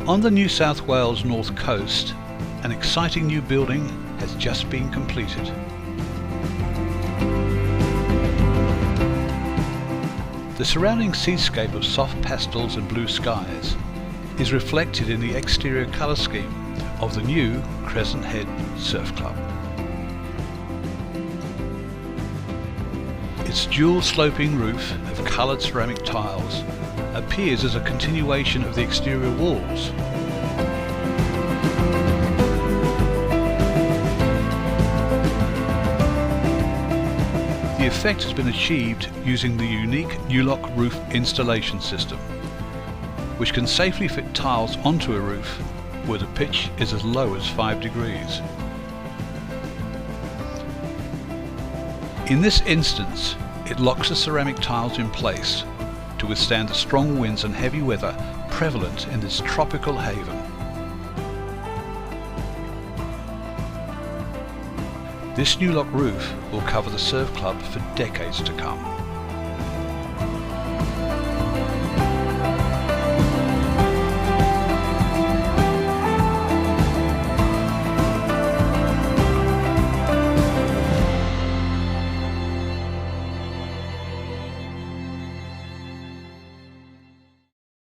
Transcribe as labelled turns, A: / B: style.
A: On the New South Wales North Coast, an exciting new building has just been completed. The surrounding seascape of soft pastels and blue skies is reflected in the exterior colour scheme of the new Crescent Head Surf Club. Its dual sloping roof of coloured ceramic tiles appears as a continuation of the exterior walls. The effect has been achieved using the unique Nulok roof installation system, which can safely fit tiles onto a roof where the pitch is as low as 5 degrees. In this instance, it locks the ceramic tiles in place to withstand the strong winds and heavy weather prevalent in this tropical haven. This Nulok roof will cover the surf club for decades to come.